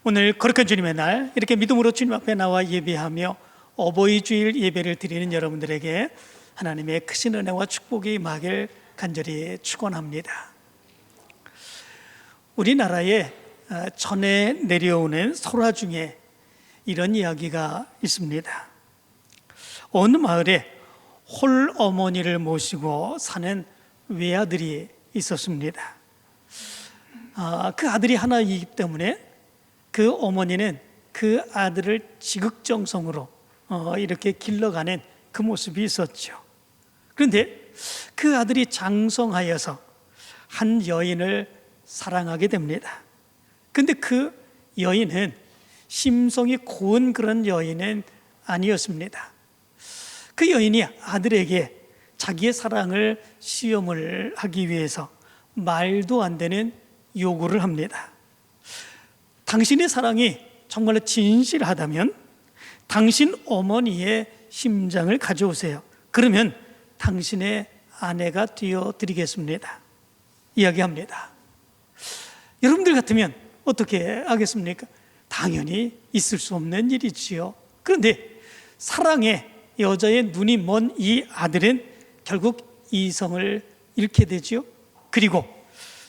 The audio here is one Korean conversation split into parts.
오늘 거룩한 주님의 날 이렇게 믿음으로 주님 앞에 나와 예배하며 어버이 주일 예배를 드리는 여러분들에게 하나님의 크신 은혜와 축복이 임하길 간절히 축원합니다. 우리나라에 전해 내려오는 설화 중에 이런 이야기가 있습니다. 어느 마을에 홀 어머니를 모시고 사는 외아들이 있었습니다. 그 아들이 하나이기 때문에 그 어머니는 그 아들을 지극정성으로 이렇게 길러가는 그 모습이 있었죠. 그런데 그 아들이 장성하여서 한 여인을 사랑하게 됩니다. 그런데 그 여인은 심성이 고운 그런 여인은 아니었습니다. 그 여인이 아들에게 자기의 사랑을 시험을 하기 위해서 말도 안 되는 요구를 합니다. 당신의 사랑이 정말로 진실하다면 당신 어머니의 심장을 가져오세요. 그러면 당신의 아내가 되어드리겠습니다. 이야기합니다. 여러분들 같으면 어떻게 하겠습니까? 당연히 있을 수 없는 일이지요. 그런데 사랑의 여자의 눈이 먼 이 아들은 결국 이성을 잃게 되지요. 그리고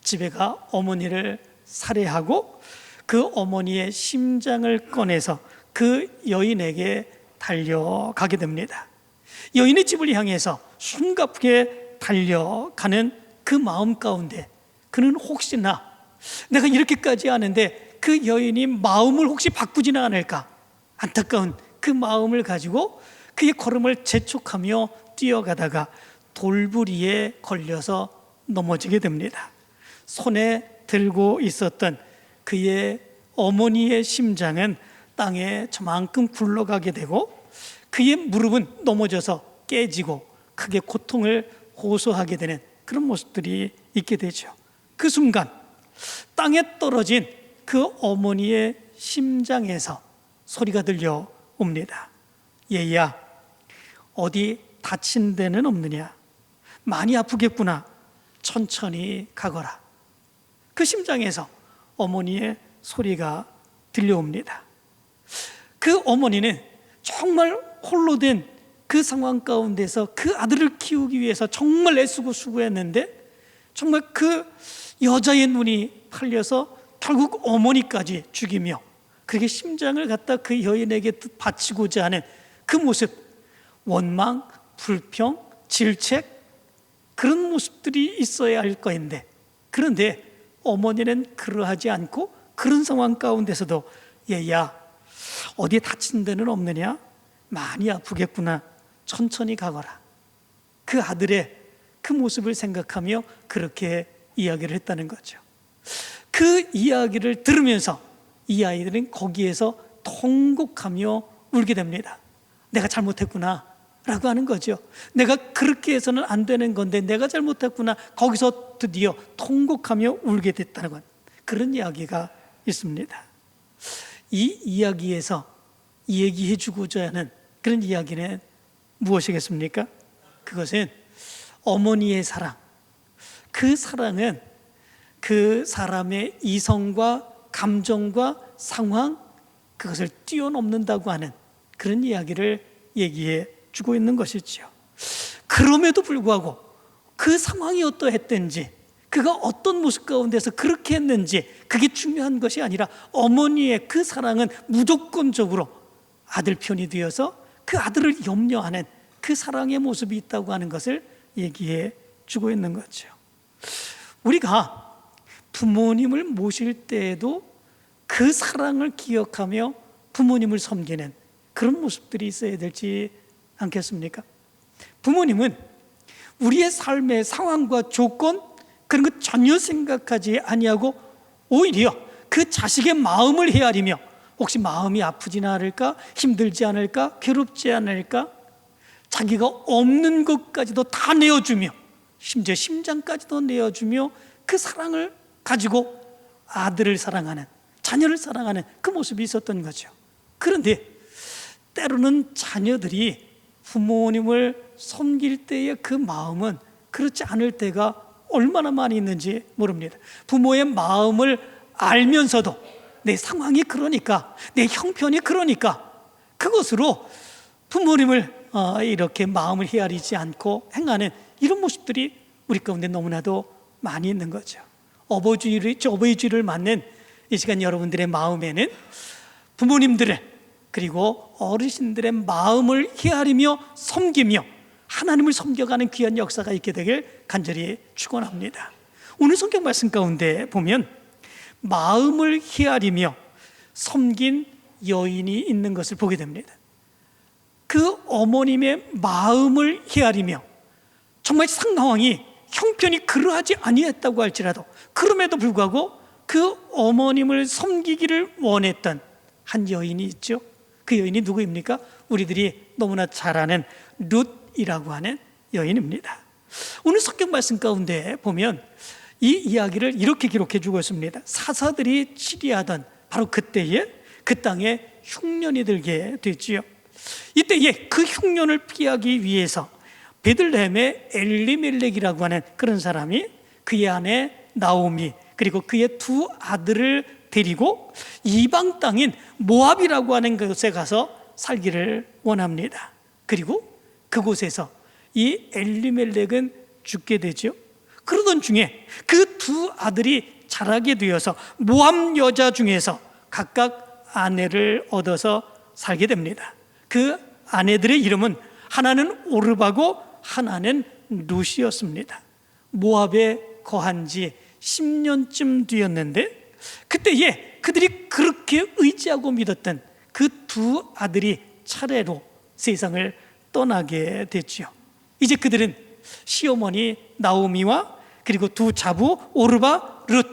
집에 가 어머니를 살해하고 그 어머니의 심장을 꺼내서 그 여인에게 달려가게 됩니다. 여인의 집을 향해서 숨가쁘게 달려가는 그 마음 가운데 그는 혹시나 내가 이렇게까지 하는데 그 여인이 마음을 혹시 바꾸지는 않을까 안타까운 그 마음을 가지고 그의 걸음을 재촉하며 뛰어가다가 돌부리에 걸려서 넘어지게 됩니다. 손에 들고 있었던 그의 어머니의 심장은 땅에 저만큼 굴러가게 되고 그의 무릎은 넘어져서 깨지고 크게 고통을 호소하게 되는 그런 모습들이 있게 되죠. 그 순간 땅에 떨어진 그 어머니의 심장에서 소리가 들려옵니다. 얘야, 어디 다친 데는 없느냐? 많이 아프겠구나. 천천히 가거라. 그 심장에서 어머니의 소리가 들려옵니다. 그 어머니는 정말 홀로 된 그 상황 가운데서 그 아들을 키우기 위해서 정말 애쓰고 수고했는데 정말 그 여자의 눈이 팔려서 결국 어머니까지 죽이며 그렇게 심장을 갖다 그 여인에게 바치고자 하는 그 모습, 원망, 불평, 질책 그런 모습들이 있어야 할 거인데 그런데 어머니는 그러하지 않고 그런 상황 가운데서도 얘야 어디에 다친 데는 없느냐? 많이 아프겠구나. 천천히 가거라. 그 아들의 그 모습을 생각하며 그렇게 이야기를 했다는 거죠. 그 이야기를 들으면서 이 아이들은 거기에서 통곡하며 울게 됩니다. 내가 잘못했구나 라고 하는 거죠. 내가 그렇게 해서는 안 되는 건데 내가 잘못했구나. 거기서 드디어 통곡하며 울게 됐다는 것, 그런 이야기가 있습니다. 이 이야기에서 얘기해 주고자 하는 그런 이야기는 무엇이겠습니까? 그것은 어머니의 사랑, 그 사랑은 그 사람의 이성과 감정과 상황 그것을 뛰어넘는다고 하는 그런 이야기를 얘기해 주고 있는 것이지요. 그럼에도 불구하고 그 상황이 어떠했든지 그가 어떤 모습 가운데서 그렇게 했는지 그게 중요한 것이 아니라 어머니의 그 사랑은 무조건적으로 아들 편이 되어서 그 아들을 염려하는 그 사랑의 모습이 있다고 하는 것을 얘기해 주고 있는 거죠. 우리가 부모님을 모실 때에도 그 사랑을 기억하며 부모님을 섬기는 그런 모습들이 있어야 되지 않겠습니까? 부모님은 우리의 삶의 상황과 조건 그런 것 전혀 생각하지 아니하고 오히려 그 자식의 마음을 헤아리며 혹시 마음이 아프지는 않을까? 힘들지 않을까? 괴롭지 않을까? 자기가 없는 것까지도 다 내어주며 심지어 심장까지도 내어주며 그 사랑을 가지고 아들을 사랑하는, 자녀를 사랑하는 그 모습이 있었던 거죠. 그런데 때로는 자녀들이 부모님을 섬길 때의 그 마음은 그렇지 않을 때가 얼마나 많이 있는지 모릅니다. 부모의 마음을 알면서도 내 상황이 그러니까, 내 형편이 그러니까 그것으로 부모님을 이렇게 마음을 헤아리지 않고 행하는 이런 모습들이 우리 가운데 너무나도 많이 있는 거죠. 어버이주의를 맞는 이 시간 여러분들의 마음에는 부모님들을 그리고 어르신들의 마음을 헤아리며 섬기며 하나님을 섬겨가는 귀한 역사가 있게 되길 간절히 축원합니다. 오늘 성경 말씀 가운데 보면 마음을 헤아리며 섬긴 여인이 있는 것을 보게 됩니다. 그 어머님의 마음을 헤아리며 정말 상황이 형편이 그러하지 아니했다고 할지라도 그럼에도 불구하고 그 어머님을 섬기기를 원했던 한 여인이 있죠. 그 여인이 누구입니까? 우리들이 너무나 잘 아는 룻이라고 하는 여인입니다. 오늘 성경 말씀 가운데 보면 이 이야기를 이렇게 기록해 주고 있습니다. 사사들이 치리하던 바로 그때에 그 땅에 흉년이 들게 됐지요. 이때에 그 흉년을 피하기 위해서 베들레헴의 엘리멜렉이라고 하는 그런 사람이 그의 아내 나오미 그리고 그의 두 아들을 데리고 이방 땅인 모압이라고 하는 곳에 가서 살기를 원합니다. 그리고 그곳에서 이 엘리멜렉은 죽게 되죠. 그러던 중에 그 두 아들이 자라게 되어서 모압 여자 중에서 각각 아내를 얻어서 살게 됩니다. 그 아내들의 이름은 하나는 오르바고 하나는 룻이었습니다. 모압에 거한 지 10년쯤 뒤였는데 그때에 그들이 그렇게 의지하고 믿었던 그 두 아들이 차례로 세상을 떠나게 됐죠. 이제 그들은 시어머니 나오미와 그리고 두 자부 오르바 룻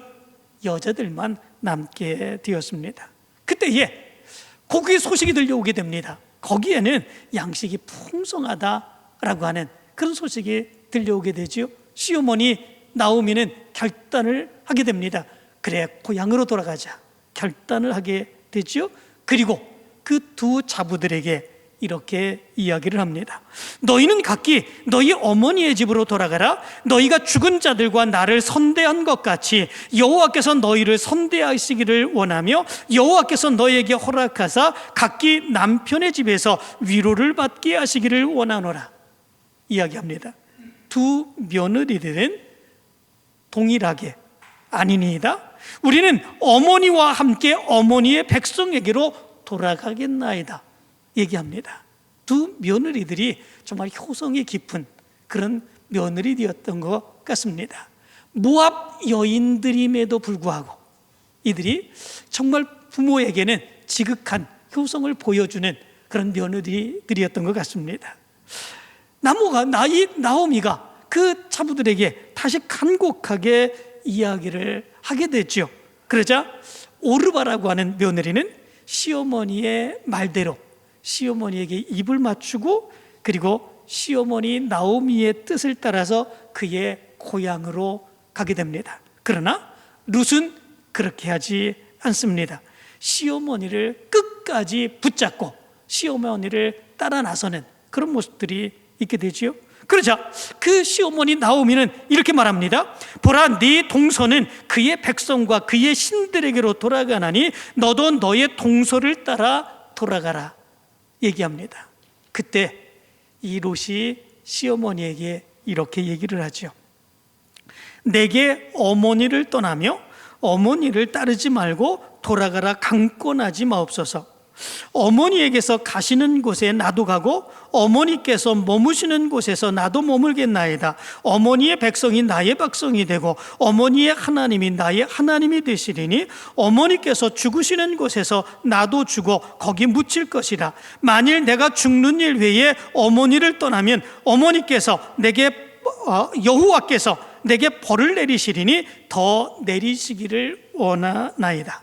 여자들만 남게 되었습니다. 그때에 거기에 소식이 들려오게 됩니다. 거기에는 양식이 풍성하다라고 하는 그런 소식이 들려오게 되죠. 시어머니 나오미는 결단을 하게 됩니다. 그래, 고향으로 돌아가자 결단을 하게 되죠. 그리고 그 두 자부들에게 이렇게 이야기를 합니다. 너희는 각기 너희 어머니의 집으로 돌아가라. 너희가 죽은 자들과 나를 선대한 것 같이 여호와께서 너희를 선대하시기를 원하며 여호와께서 너희에게 허락하사 각기 남편의 집에서 위로를 받게 하시기를 원하노라 이야기합니다. 두 며느리들은 동일하게 아니니이다. 우리는 어머니와 함께 어머니의 백성에게로 돌아가겠나이다 얘기합니다. 두 며느리들이 정말 효성이 깊은 그런 며느리되었던 것 같습니다. 모압 여인들임에도 불구하고 이들이 정말 부모에게는 지극한 효성을 보여주는 그런 며느리들이었던 것 같습니다. 나오미가 그 자부들에게 다시 간곡하게 이야기를 하게 됐죠. 그러자 오르바라고 하는 며느리는 시어머니의 말대로 시어머니에게 입을 맞추고 그리고 시어머니 나오미의 뜻을 따라서 그의 고향으로 가게 됩니다. 그러나 룻은 그렇게 하지 않습니다. 시어머니를 끝까지 붙잡고 시어머니를 따라 나서는 그런 모습들이 있게 되지요. 그러자 그 시어머니 나오미는 이렇게 말합니다. 보라, 네 동서는 그의 백성과 그의 신들에게로 돌아가나니 너도 너의 동서를 따라 돌아가라 얘기합니다. 그때 이 롯이 시어머니에게 이렇게 얘기를 하죠. 내게 어머니를 떠나며 어머니를 따르지 말고 돌아가라 강권하지 마옵소서. 어머니에게서 가시는 곳에 나도 가고 어머니께서 머무시는 곳에서 나도 머물겠나이다. 어머니의 백성이 나의 백성이 되고 어머니의 하나님이 나의 하나님이 되시리니 어머니께서 죽으시는 곳에서 나도 죽어 거기 묻힐 것이라. 만일 내가 죽는 일 외에 어머니를 떠나면 어머니께서 내게 여호와께서 내게 벌을 내리시리니 더 내리시기를 원하나이다.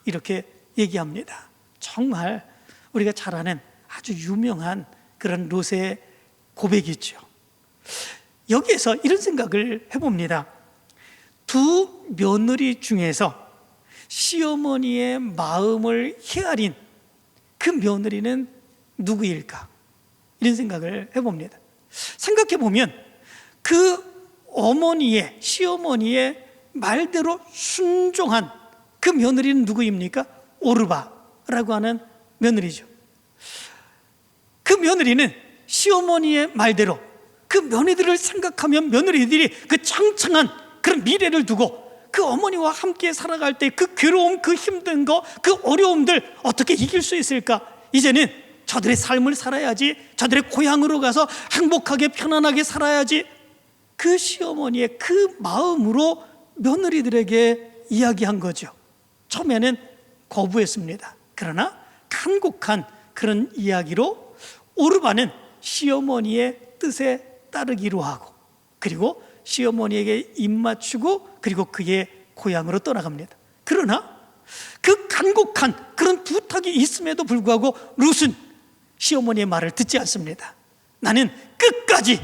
이렇게 얘기합니다. 정말 우리가 잘 아는 아주 유명한 그런 롯의 고백이죠. 여기에서 이런 생각을 해봅니다. 두 며느리 중에서 시어머니의 마음을 헤아린 그 며느리는 누구일까? 이런 생각을 해봅니다. 생각해보면 그 시어머니의 말대로 순종한 그 며느리는 누구입니까? 오르바라고 하는 며느리죠. 그 며느리는 시어머니의 말대로 그 며느리들을 생각하면 며느리들이 그 창창한 그런 미래를 두고 그 어머니와 함께 살아갈 때 그 괴로움, 그 힘든 거, 그 어려움들 어떻게 이길 수 있을까? 이제는 저들의 삶을 살아야지, 저들의 고향으로 가서 행복하게 편안하게 살아야지, 그 시어머니의 그 마음으로 며느리들에게 이야기한 거죠. 처음에는 거부했습니다. 그러나 간곡한 그런 이야기로 오르바는 시어머니의 뜻에 따르기로 하고, 그리고 시어머니에게 입 맞추고, 그리고 그의 고향으로 떠나갑니다. 그러나 그 간곡한 그런 부탁이 있음에도 불구하고 룻은 시어머니의 말을 듣지 않습니다. 나는 끝까지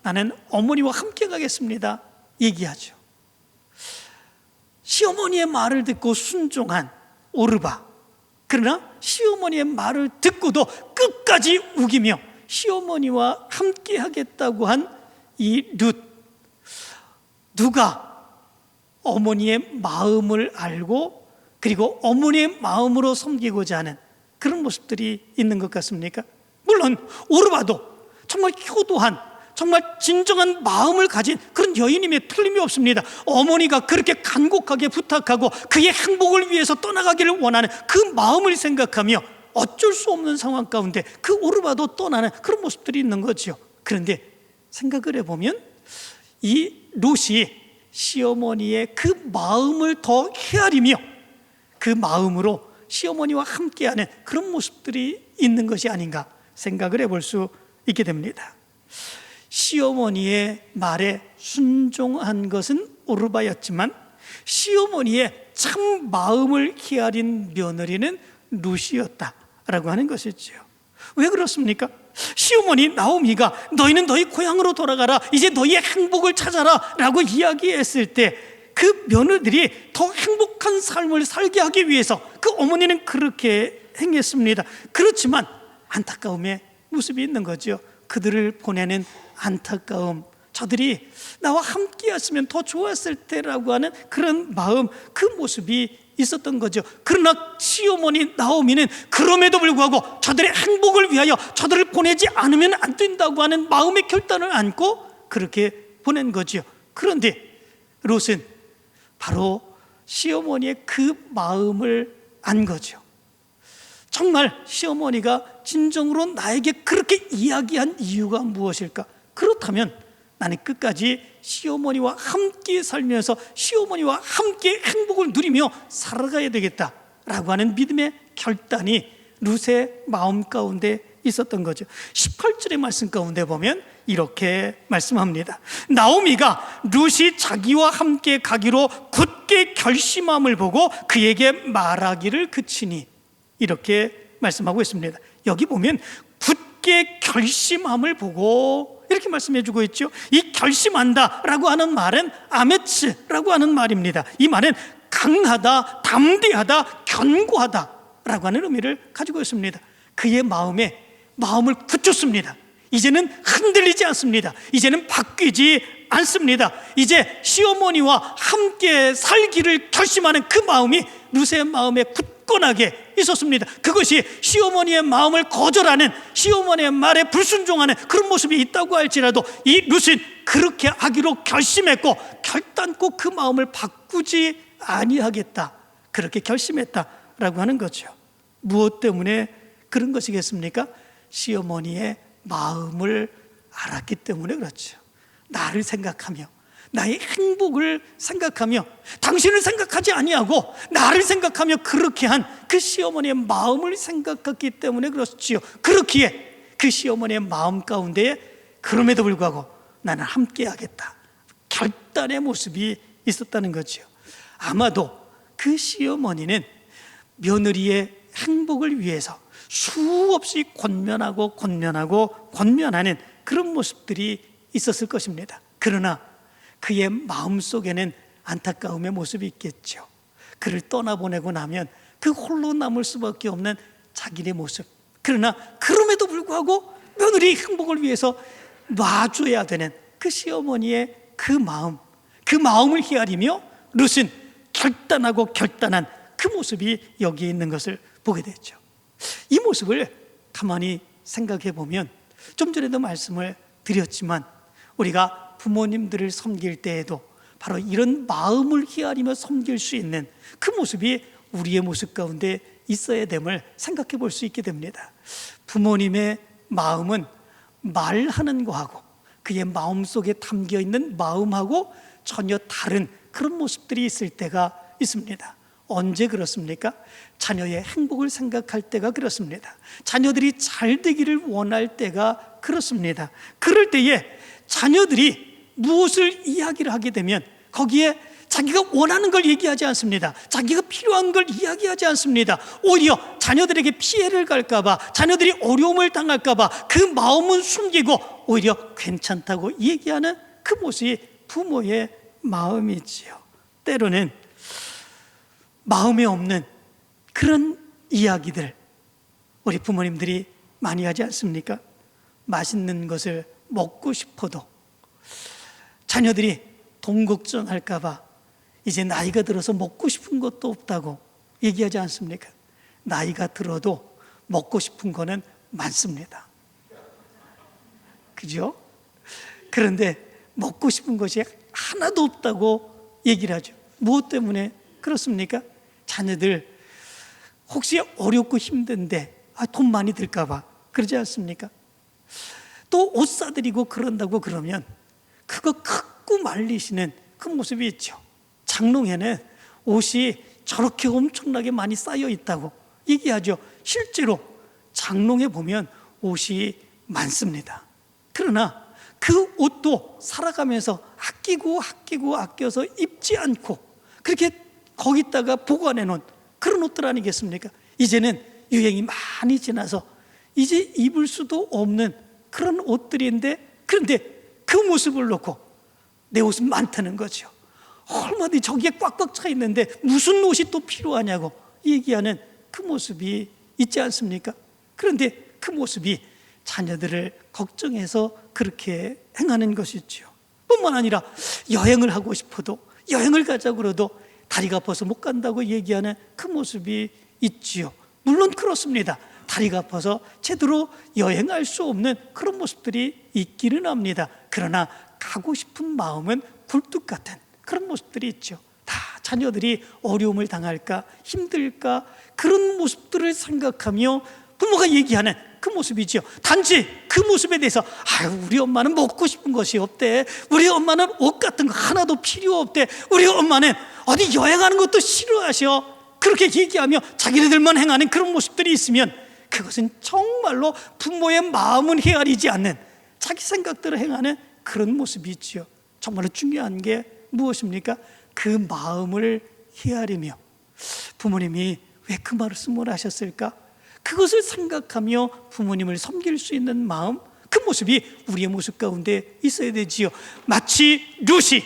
나는 어머니와 함께 가겠습니다 얘기하죠. 시어머니의 말을 듣고 순종한 오르바, 그러나 시어머니의 말을 듣고도 끝까지 우기며 시어머니와 함께 하겠다고 한 이 룻, 누가 어머니의 마음을 알고 그리고 어머니의 마음으로 섬기고자 하는 그런 모습들이 있는 것 같습니까? 물론 오르바도 정말 효도한, 정말 진정한 마음을 가진 그런 여인임에 틀림이 없습니다. 어머니가 그렇게 간곡하게 부탁하고 그의 행복을 위해서 떠나가기를 원하는 그 마음을 생각하며 어쩔 수 없는 상황 가운데 그 오르바도 떠나는 그런 모습들이 있는 거죠. 그런데 생각을 해보면 이 룻이 시어머니의 그 마음을 더 헤아리며 그 마음으로 시어머니와 함께하는 그런 모습들이 있는 것이 아닌가 생각을 해볼 수 있게 됩니다. 시어머니의 말에 순종한 것은 오르바였지만 시어머니의 참 마음을 헤아린 며느리는 룻이었다라고 하는 것이죠. 왜 그렇습니까? 시어머니 나오미가 너희는 너희 고향으로 돌아가라, 이제 너희의 행복을 찾아라 라고 이야기했을 때 그 며느리들이 더 행복한 삶을 살게 하기 위해서 그 어머니는 그렇게 행했습니다. 그렇지만 안타까움의 모습이 있는 거죠. 그들을 보내는 안타까움, 저들이 나와 함께 했으면 더 좋았을 테라고 하는 그런 마음, 그 모습이 있었던 거죠. 그러나 시어머니 나오미는 그럼에도 불구하고 저들의 행복을 위하여 저들을 보내지 않으면 안 된다고 하는 마음의 결단을 안고 그렇게 보낸 거죠. 그런데 롯은 바로 시어머니의 그 마음을 안 거죠. 정말 시어머니가 진정으로 나에게 그렇게 이야기한 이유가 무엇일까? 그렇다면 나는 끝까지 시어머니와 함께 살면서 시어머니와 함께 행복을 누리며 살아가야 되겠다라고 하는 믿음의 결단이 룻의 마음 가운데 있었던 거죠. 18절의 말씀 가운데 보면 이렇게 말씀합니다. 나오미가 룻이 자기와 함께 가기로 굳게 결심함을 보고 그에게 말하기를 그치니, 이렇게 말씀하고 있습니다. 여기 보면 굳게 결심함을 보고 이렇게 말씀해 주고 있죠. 이 결심한다라고 하는 말은 아메츠라고 하는 말입니다. 이 말은 강하다, 담대하다, 견고하다라고 하는 의미를 가지고 있습니다. 그의 마음을 굳혔습니다. 이제는 흔들리지 않습니다. 이제는 바뀌지 않습니다. 이제 시어머니와 함께 살기를 결심하는 그 마음이 룻의 마음에 굳건하게 있었습니다. 그것이 시어머니의 마음을 거절하는, 시어머니의 말에 불순종하는 그런 모습이 있다고 할지라도 이 룻은 그렇게 하기로 결심했고 결단코 그 마음을 바꾸지 아니하겠다, 그렇게 결심했다라고 하는 거죠. 무엇 때문에 그런 것이겠습니까? 시어머니의 마음을 알았기 때문에 그렇죠. 나를 생각하며 나의 행복을 생각하며 당신을 생각하지 아니하고 나를 생각하며 그렇게 한 그 시어머니의 마음을 생각했기 때문에 그렇지요. 그렇기에 그 시어머니의 마음 가운데 그럼에도 불구하고 나는 함께 하겠다, 결단의 모습이 있었다는 거죠. 아마도 그 시어머니는 며느리의 행복을 위해서 수없이 권면하는 그런 모습들이 있었을 것입니다. 그러나 그의 마음속에는 안타까움의 모습이 있겠죠. 그를 떠나보내고 나면 그 홀로 남을 수밖에 없는 자기의 모습. 그러나 그럼에도 불구하고 며느리의 행복을 위해서 놔줘야 되는 그 시어머니의 그 마음을 헤아리며 룻은 결단하고 결단한 그 모습이 여기에 있는 것을 보게 되죠. 이 모습을 가만히 생각해 보면 좀 전에도 말씀을 드렸지만 우리가 부모님들을 섬길 때에도 바로 이런 마음을 헤아리며 섬길 수 있는 그 모습이 우리의 모습 가운데 있어야 됨을 생각해 볼 수 있게 됩니다. 부모님의 마음은 말하는 거하고 그의 마음속에 담겨 있는 마음하고 전혀 다른 그런 모습들이 있을 때가 있습니다. 언제 그렇습니까? 자녀의 행복을 생각할 때가 그렇습니다. 자녀들이 잘 되기를 원할 때가 그렇습니다. 그럴 때에 자녀들이 무엇을 이야기를 하게 되면 거기에 자기가 원하는 걸 얘기하지 않습니다. 자기가 필요한 걸 이야기하지 않습니다. 오히려 자녀들에게 피해를 갈까 봐, 자녀들이 어려움을 당할까 봐 그 마음은 숨기고 오히려 괜찮다고 얘기하는 그 모습이 부모의 마음이지요. 때로는 마음에 없는 그런 이야기들 우리 부모님들이 많이 하지 않습니까? 맛있는 것을 먹고 싶어도 자녀들이 돈 걱정할까 봐 이제 나이가 들어서 먹고 싶은 것도 없다고 얘기하지 않습니까? 나이가 들어도 먹고 싶은 거는 많습니다. 그죠? 그런데 먹고 싶은 것이 하나도 없다고 얘기를 하죠. 무엇 때문에 그렇습니까? 자녀들 혹시 어렵고 힘든데 돈 많이 들까 봐 그러지 않습니까? 또 옷 사드리고 그런다고 그러면 그거 크고 말리시는 그 모습이 있죠. 장롱에는 옷이 저렇게 엄청나게 많이 쌓여 있다고 얘기하죠. 실제로 장롱에 보면 옷이 많습니다. 그러나 그 옷도 살아가면서 아껴서 입지 않고 그렇게 거기다가 보관해 놓은 그런 옷들 아니겠습니까? 이제는 유행이 많이 지나서 이제 입을 수도 없는 그런 옷들인데, 그런데 그 모습을 놓고 내 옷은 많다는 거죠. 얼마든지 저기에 꽉꽉 차 있는데 무슨 옷이 또 필요하냐고 얘기하는 그 모습이 있지 않습니까? 그런데 그 모습이 자녀들을 걱정해서 그렇게 행하는 것이죠. 뿐만 아니라 여행을 하고 싶어도 여행을 가자고 그래도 다리가 아파서 못 간다고 얘기하는 그 모습이 있지요. 물론 그렇습니다. 다리가 아파서 제대로 여행할 수 없는 그런 모습들이 있기는 합니다. 그러나 가고 싶은 마음은 굴뚝 같은 그런 모습들이 있죠. 다 자녀들이 어려움을 당할까 힘들까 그런 모습들을 생각하며 부모가 얘기하는 그 모습이죠. 단지 그 모습에 대해서 우리 엄마는 먹고 싶은 것이 없대, 우리 엄마는 옷 같은 거 하나도 필요 없대, 우리 엄마는 어디 여행하는 것도 싫어하셔, 그렇게 얘기하며 자기네들만 행하는 그런 모습들이 있으면 그것은 정말로 부모의 마음은 헤아리지 않는 자기 생각대로 행하는 그런 모습이 있죠. 정말로 중요한 게 무엇입니까? 그 마음을 헤아리며 부모님이 왜 그 말씀을 하셨을까? 그것을 생각하며 부모님을 섬길 수 있는 마음, 그 모습이 우리의 모습 가운데 있어야 되지요. 마치 룻이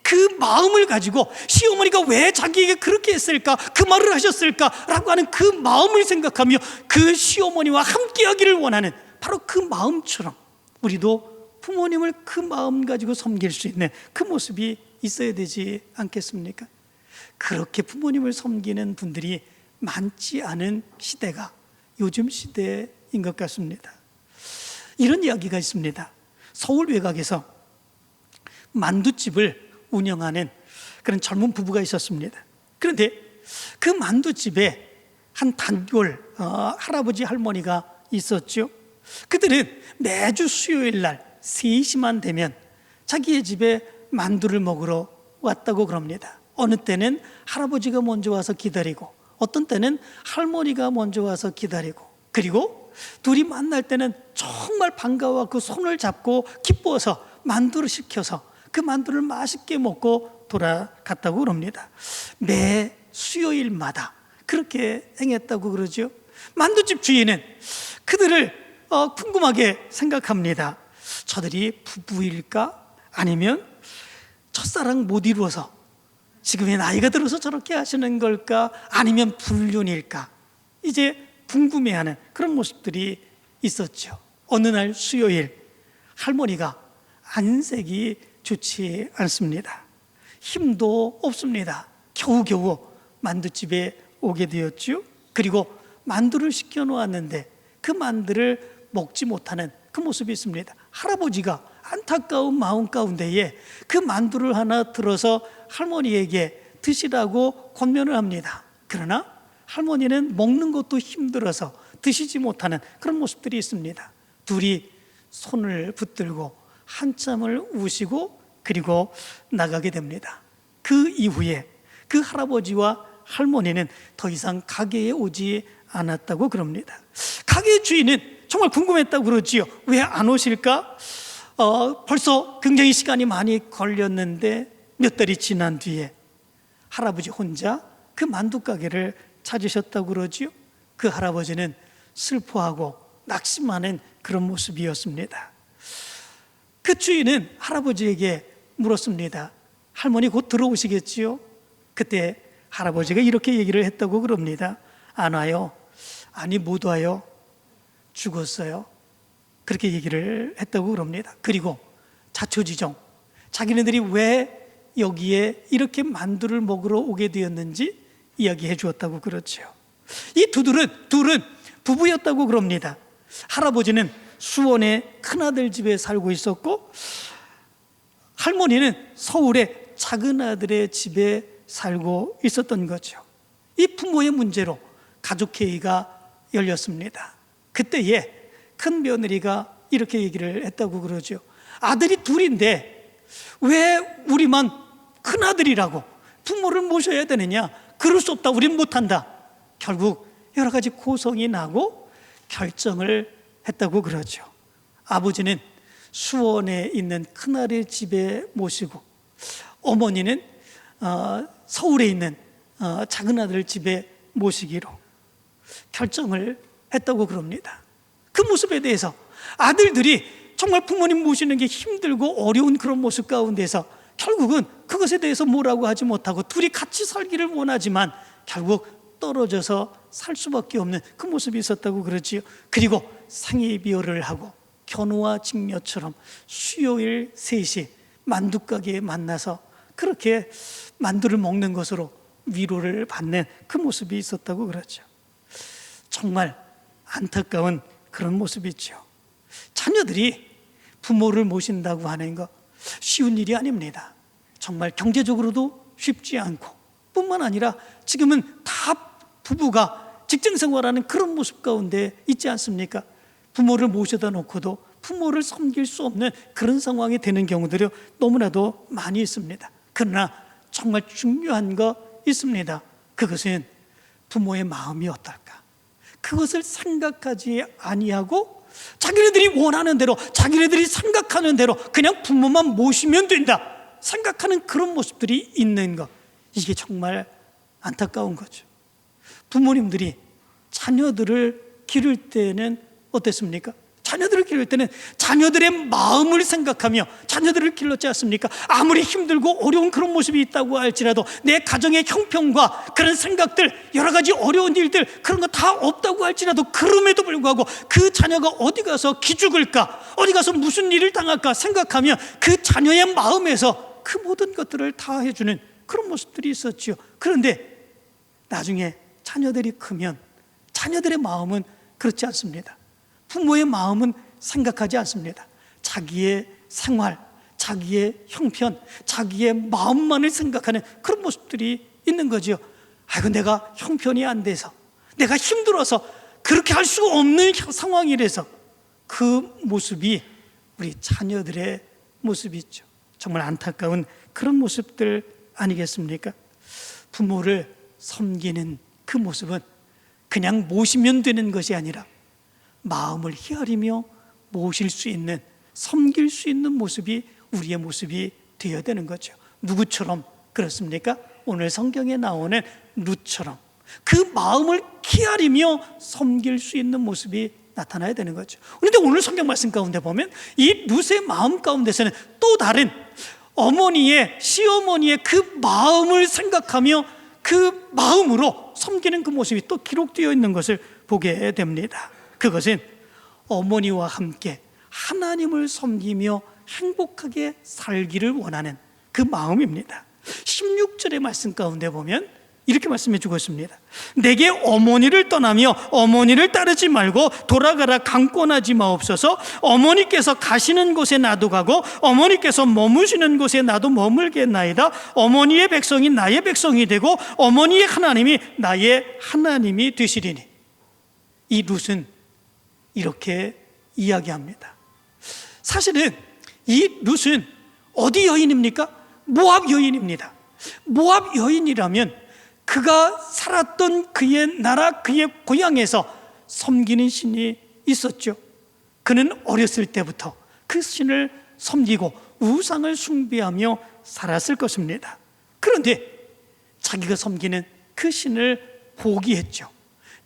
그 마음을 가지고 시어머니가 왜 자기에게 그렇게 했을까, 그 말을 하셨을까 라고 하는 그 마음을 생각하며 그 시어머니와 함께하기를 원하는 바로 그 마음처럼 우리도 부모님을 그 마음 가지고 섬길 수 있는 그 모습이 있어야 되지 않겠습니까? 그렇게 부모님을 섬기는 분들이 많지 않은 시대가 요즘 시대인 것 같습니다. 이런 이야기가 있습니다. 서울 외곽에서 만두집을 운영하는 그런 젊은 부부가 있었습니다. 그런데 그 만두집에 한 단골 할아버지 할머니가 있었죠. 그들은 매주 수요일 날 3시만 되면 자기의 집에 만두를 먹으러 왔다고 그럽니다. 어느 때는 할아버지가 먼저 와서 기다리고 어떤 때는 할머니가 먼저 와서 기다리고, 그리고 둘이 만날 때는 정말 반가워하고 손을 잡고 기뻐서 만두를 시켜서 그 만두를 맛있게 먹고 돌아갔다고 그럽니다. 매 수요일마다 그렇게 행했다고 그러죠. 만두집 주인은 그들을 궁금하게 생각합니다. 저들이 부부일까? 아니면 첫사랑 못 이루어서 지금의 나이가 들어서 저렇게 하시는 걸까? 아니면 불륜일까? 이제 궁금해하는 그런 모습들이 있었죠. 어느 날 수요일 할머니가 안색이 좋지 않습니다. 힘도 없습니다. 겨우겨우 만두집에 오게 되었죠. 그리고 만두를 시켜 놓았는데 그 만두를 먹지 못하는 그 모습이 있습니다. 할아버지가 안타까운 마음 가운데에 그 만두를 하나 들어서 할머니에게 드시라고 권면을 합니다. 그러나 할머니는 먹는 것도 힘들어서 드시지 못하는 그런 모습들이 있습니다. 둘이 손을 붙들고 한참을 우시고 그리고 나가게 됩니다. 그 이후에 그 할아버지와 할머니는 더 이상 가게에 오지 않았다고 그럽니다. 가게 주인은 정말 궁금했다고 그러지요. 왜 안 오실까? 벌써 굉장히 시간이 많이 걸렸는데 몇 달이 지난 뒤에 할아버지 혼자 그 만두 가게를 찾으셨다고 그러지요. 그 할아버지는 슬퍼하고 낙심하는 그런 모습이었습니다. 그 주인은 할아버지에게 물었습니다. 할머니 곧 들어오시겠지요? 그때 할아버지가 이렇게 얘기를 했다고 그럽니다. 안 와요. 아니 못 와요. 죽었어요. 그렇게 얘기를 했다고 그럽니다. 그리고 자초지종, 자기네들이 왜 여기에 이렇게 만두를 먹으러 오게 되었는지 이야기해 주었다고 그렇죠. 이 둘은 부부였다고 그럽니다. 할아버지는 수원의 큰아들 집에 살고 있었고 할머니는 서울의 작은아들의 집에 살고 있었던 거죠. 이 부모의 문제로 가족회의가 열렸습니다. 그때에 큰 며느리가 이렇게 얘기를 했다고 그러죠. 아들이 둘인데 왜 우리만 큰아들이라고 부모를 모셔야 되느냐? 그럴 수 없다. 우린 못한다. 결국 여러 가지 고성이 나고 결정을 했다고 그러죠. 아버지는 수원에 있는 큰아들 집에 모시고 어머니는 서울에 있는 작은아들 집에 모시기로 결정을 했다고 그럽니다. 그 모습에 대해서 아들들이 정말 부모님 모시는 게 힘들고 어려운 그런 모습 가운데서 결국은 그것에 대해서 뭐라고 하지 못하고 둘이 같이 살기를 원하지만 결국 떨어져서 살 수밖에 없는 그 모습이 있었다고 그러지요. 그리고 상의비어를 하고 견우와 직녀처럼 수요일 3시 만두가게에 만나서 그렇게 만두를 먹는 것으로 위로를 받는 그 모습이 있었다고 그러죠. 정말 안타까운 그런 모습이죠. 자녀들이 부모를 모신다고 하는 거 쉬운 일이 아닙니다. 정말 경제적으로도 쉽지 않고 뿐만 아니라 지금은 다 부부가 직장생활하는 그런 모습 가운데 있지 않습니까? 부모를 모셔다 놓고도 부모를 섬길 수 없는 그런 상황이 되는 경우들이 너무나도 많이 있습니다. 그러나 정말 중요한 거 있습니다. 그것은 부모의 마음이 어떨까? 그것을 생각하지 아니하고 자기네들이 원하는 대로 자기네들이 생각하는 대로 그냥 부모만 모시면 된다 생각하는 그런 모습들이 있는 것, 이게 정말 안타까운 거죠. 부모님들이 자녀들을 기를 때는 어땠습니까? 자녀들을 기를 때는 자녀들의 마음을 생각하며 자녀들을 길렀지 않습니까? 아무리 힘들고 어려운 그런 모습이 있다고 할지라도 내 가정의 형편과 그런 생각들, 여러 가지 어려운 일들, 그런 거 다 없다고 할지라도 그럼에도 불구하고 그 자녀가 어디 가서 기죽을까, 어디 가서 무슨 일을 당할까 생각하며 그 자녀의 마음에서 그 모든 것들을 다 해주는 그런 모습들이 있었지요. 그런데 나중에 자녀들이 크면 자녀들의 마음은 그렇지 않습니다. 부모의 마음은 생각하지 않습니다. 자기의 생활, 자기의 형편, 자기의 마음만을 생각하는 그런 모습들이 있는 거죠. 아이고 내가 형편이 안 돼서, 내가 힘들어서 그렇게 할 수 없는 상황이라서 그 모습이 우리 자녀들의 모습이죠. 정말 안타까운 그런 모습들 아니겠습니까? 부모를 섬기는 그 모습은 그냥 모시면 되는 것이 아니라 마음을 헤아리며 모실 수 있는, 섬길 수 있는 모습이 우리의 모습이 되어야 되는 거죠. 누구처럼 그렇습니까? 오늘 성경에 나오는 룻처럼 그 마음을 헤아리며 섬길 수 있는 모습이 나타나야 되는 거죠. 그런데 오늘 성경 말씀 가운데 보면 이 룻의 마음 가운데서는 또 다른 어머니의, 시어머니의 그 마음을 생각하며 그 마음으로 섬기는 그 모습이 또 기록되어 있는 것을 보게 됩니다. 그것은 어머니와 함께 하나님을 섬기며 행복하게 살기를 원하는 그 마음입니다. 16절의 말씀 가운데 보면 이렇게 말씀해 주고 있습니다. 내게 어머니를 떠나며 어머니를 따르지 말고 돌아가라 강권하지 마옵소서. 어머니께서 가시는 곳에 나도 가고 어머니께서 머무시는 곳에 나도 머물겠나이다. 어머니의 백성이 나의 백성이 되고 어머니의 하나님이 나의 하나님이 되시리니. 이 룻은 이렇게 이야기합니다. 사실은 이 룻은 어디 여인입니까? 모압 여인입니다. 모압 여인이라면 그가 살았던 그의 나라, 그의 고향에서 섬기는 신이 있었죠. 그는 어렸을 때부터 그 신을 섬기고 우상을 숭배하며 살았을 것입니다. 그런데 자기가 섬기는 그 신을 포기했죠.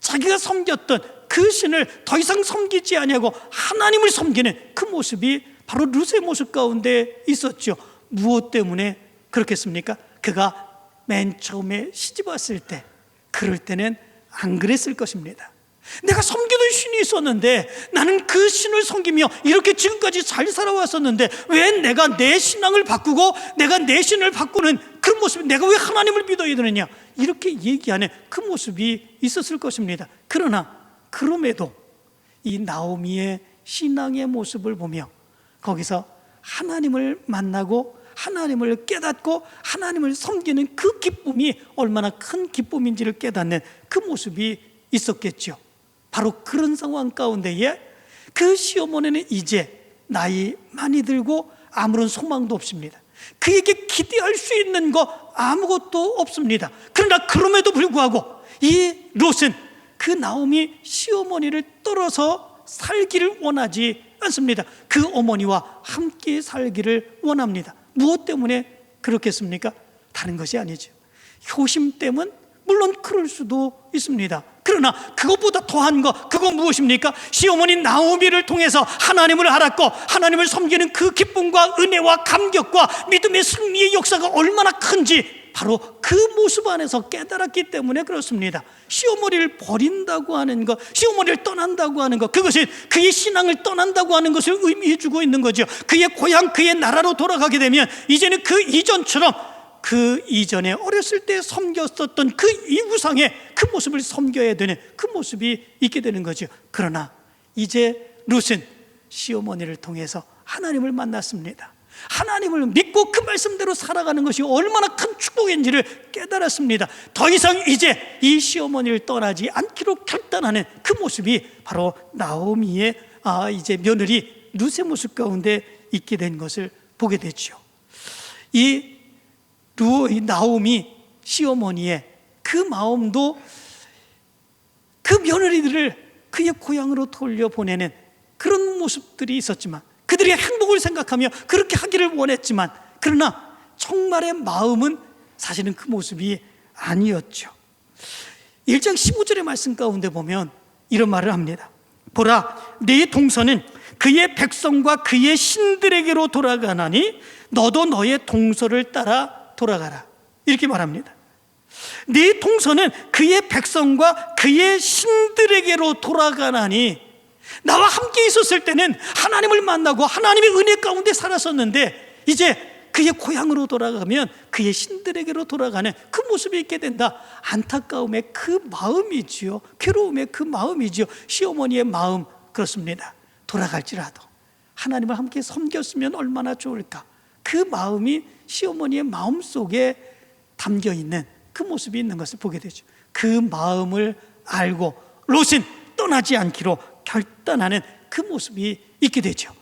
자기가 섬겼던 그 신을 더 이상 섬기지 아니하고 하나님을 섬기는 그 모습이 바로 룻의 모습 가운데 있었죠. 무엇 때문에 그렇겠습니까? 그가 맨 처음에 시집 왔을 때, 그럴 때는 안 그랬을 것입니다. 내가 섬기던 신이 있었는데 나는 그 신을 섬기며 이렇게 지금까지 잘 살아왔었는데 왜 내가 내 신앙을 바꾸고 내가 내 신을 바꾸는 그 모습, 내가 왜 하나님을 믿어야 되느냐, 이렇게 얘기하는 그 모습이 있었을 것입니다. 그러나 그럼에도 이 나오미의 신앙의 모습을 보며 거기서 하나님을 만나고 하나님을 깨닫고 하나님을 섬기는 그 기쁨이 얼마나 큰 기쁨인지를 깨닫는 그 모습이 있었겠죠. 바로 그런 상황 가운데에 그 시어머니는 이제 나이 많이 들고 아무런 소망도 없습니다. 그에게 기대할 수 있는 거 아무것도 없습니다. 그러나 그럼에도 불구하고 이 롯은 그 나오미 시어머니를 떨어서 살기를 원하지 않습니다. 그 어머니와 함께 살기를 원합니다. 무엇 때문에 그렇겠습니까? 다른 것이 아니죠. 효심 때문? 물론 그럴 수도 있습니다. 그러나 그것보다 더한 거, 그건 무엇입니까? 시어머니 나오미를 통해서 하나님을 알았고 하나님을 섬기는 그 기쁨과 은혜와 감격과 믿음의 승리의 역사가 얼마나 큰지 바로 그 모습 안에서 깨달았기 때문에 그렇습니다. 시어머니를 버린다고 하는 것, 시어머니를 떠난다고 하는 것, 그것은 그의 신앙을 떠난다고 하는 것을 의미해 주고 있는 거죠. 그의 고향, 그의 나라로 돌아가게 되면 이제는 그 이전처럼 그 이전에 어렸을 때 섬겼었던 그 이우상의 그 모습을 섬겨야 되는 그 모습이 있게 되는 거죠. 그러나 이제 룻은 시어머니를 통해서 하나님을 만났습니다. 하나님을 믿고 그 말씀대로 살아가는 것이 얼마나 큰 축복인지를 깨달았습니다. 더 이상 이제 이 시어머니를 떠나지 않기로 결단하는 그 모습이 바로 나오미의 이제 며느리 룻의 모습 가운데 있게 된 것을 보게 됐죠. 이 나오미 시어머니의 그 마음도 그 며느리들을 그의 고향으로 돌려보내는 그런 모습들이 있었지만, 그들의 행복을 생각하며 그렇게 하기를 원했지만, 그러나 정말의 마음은 사실은 그 모습이 아니었죠. 1장 15절의 말씀 가운데 보면 이런 말을 합니다. 보라, 네 동서는 그의 백성과 그의 신들에게로 돌아가나니 너도 너의 동서를 따라 돌아가라. 이렇게 말합니다. 네 동서는 그의 백성과 그의 신들에게로 돌아가나니, 나와 함께 있었을 때는 하나님을 만나고 하나님의 은혜 가운데 살았었는데 이제 그의 고향으로 돌아가면 그의 신들에게로 돌아가는 그 모습이 있게 된다. 안타까움의 그 마음이지요. 괴로움의 그 마음이지요. 시어머니의 마음, 그렇습니다. 돌아갈지라도 하나님을 함께 섬겼으면 얼마나 좋을까. 그 마음이 시어머니의 마음 속에 담겨 있는 그 모습이 있는 것을 보게 되죠. 그 마음을 알고 롯은 떠나지 않기로 결단하는 그 모습이 있게 되죠.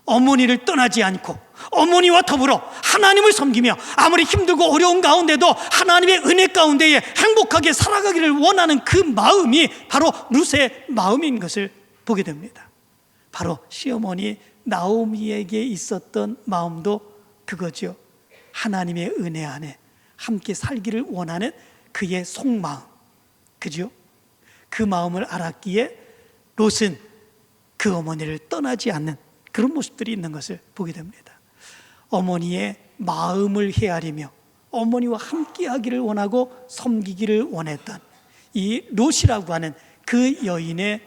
어머니를 떠나지 않고 어머니와 더불어 하나님을 섬기며 아무리 힘들고 어려운 가운데도 하나님의 은혜 가운데에 행복하게 살아가기를 원하는 그 마음이 바로 룻의 마음인 것을 보게 됩니다. 바로 시어머니 나오미에게 있었던 마음도 그거죠. 하나님의 은혜 안에 함께 살기를 원하는 그의 속마음, 그죠? 그 마음을 알았기에 롯은 그 어머니를 떠나지 않는 그런 모습들이 있는 것을 보게 됩니다. 어머니의 마음을 헤아리며 어머니와 함께 하기를 원하고 섬기기를 원했던 이 롯이라고 하는 그 여인의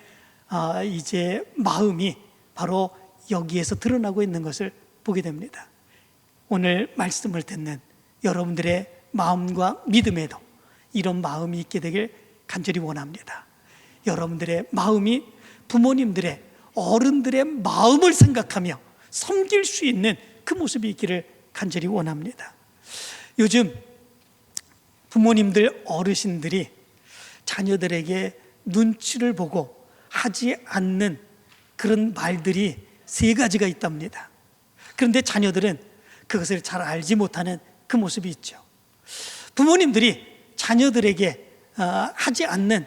이제 마음이 바로 여기에서 드러나고 있는 것을 보게 됩니다. 오늘 말씀을 듣는 여러분들의 마음과 믿음에도 이런 마음이 있게 되길 간절히 원합니다. 여러분들의 마음이 부모님들의, 어른들의 마음을 생각하며 섬길 수 있는 그 모습이 있기를 간절히 원합니다. 요즘 부모님들, 어르신들이 자녀들에게 눈치를 보고 하지 않는 그런 말들이 3가지가 있답니다. 그런데 자녀들은 그것을 잘 알지 못하는 그 모습이 있죠. 부모님들이 자녀들에게 하지 않는,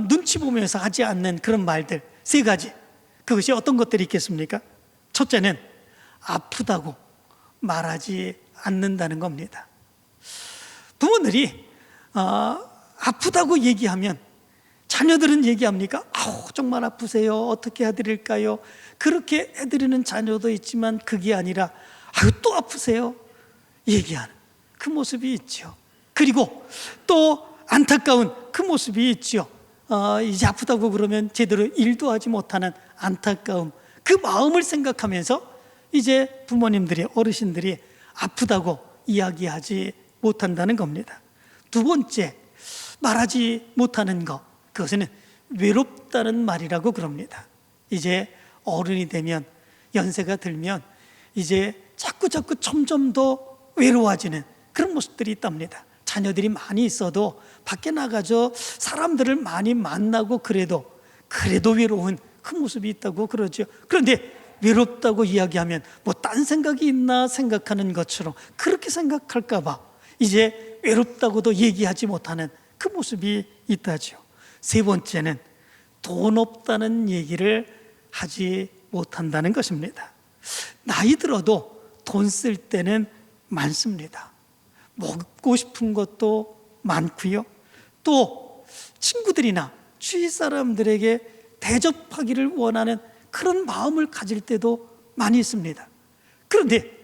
눈치 보면서 하지 않는 그런 말들 3가지, 그것이 어떤 것들이 있겠습니까? 첫째는 아프다고 말하지 않는다는 겁니다. 부모들이 아프다고 얘기하면 자녀들은 얘기합니까? 정말 아프세요? 어떻게 해드릴까요? 그렇게 해드리는 자녀도 있지만 그게 아니라 또 아프세요? 얘기하는 그 모습이 있죠. 그리고 또 안타까운 그 모습이 있죠. 이제 아프다고 그러면 제대로 일도 하지 못하는 안타까움, 그 마음을 생각하면서 이제 부모님들이, 어르신들이 아프다고 이야기하지 못한다는 겁니다. 2번째, 말하지 못하는 것, 그것은 외롭다는 말이라고 그럽니다. 이제 어른이 되면, 연세가 들면 이제 자꾸 점점 더 외로워지는 그런 모습들이 있답니다. 자녀들이 많이 있어도 밖에 나가서 사람들을 많이 만나고 그래도 외로운 그 모습이 있다고 그러죠. 그런데 외롭다고 이야기하면 뭐 딴 생각이 있나 생각하는 것처럼 그렇게 생각할까 봐 이제 외롭다고도 얘기하지 못하는 그 모습이 있다죠. 3번째는 돈 없다는 얘기를 하지 못한다는 것입니다. 나이 들어도 돈 쓸 때는 많습니다. 먹고 싶은 것도 많고요. 또 친구들이나 주위 사람들에게 대접하기를 원하는 그런 마음을 가질 때도 많이 있습니다. 그런데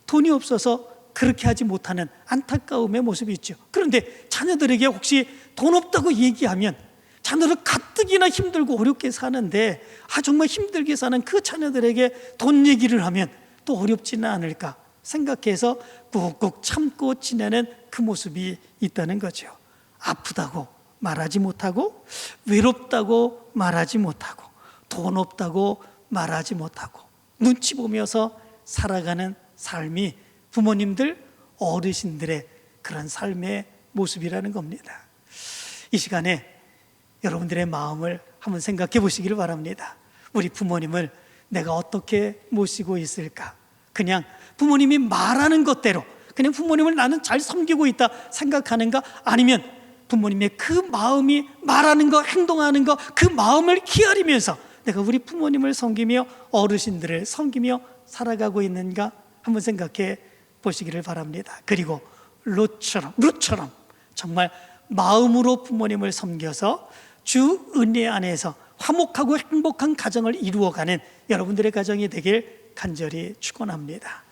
돈이 없어서 그렇게 하지 못하는 안타까움의 모습이 있죠. 그런데 자녀들에게 혹시 돈 없다고 얘기하면 자녀들 가뜩이나 힘들고 어렵게 사는데 정말 힘들게 사는 그 자녀들에게 돈 얘기를 하면 또 어렵지는 않을까 생각해서 꾹꾹 참고 지내는 그 모습이 있다는 거죠. 아프다고 말하지 못하고, 외롭다고 말하지 못하고, 돈 없다고 말하지 못하고, 눈치 보면서 살아가는 삶이 부모님들, 어르신들의 그런 삶의 모습이라는 겁니다. 이 시간에 여러분들의 마음을 한번 생각해 보시기를 바랍니다. 우리 부모님을 내가 어떻게 모시고 있을까? 그냥 부모님이 말하는 것대로 그냥 부모님을 나는 잘 섬기고 있다 생각하는가? 아니면 부모님의 그 마음이 말하는 거, 행동하는 거, 그 마음을 헤아리면서 내가 우리 부모님을 섬기며 어르신들을 섬기며 살아가고 있는가? 한번 생각해 보시기를 바랍니다. 그리고 롯처럼 정말 마음으로 부모님을 섬겨서 주 은혜 안에서 화목하고 행복한 가정을 이루어가는 여러분들의 가정이 되길 간절히 축원합니다.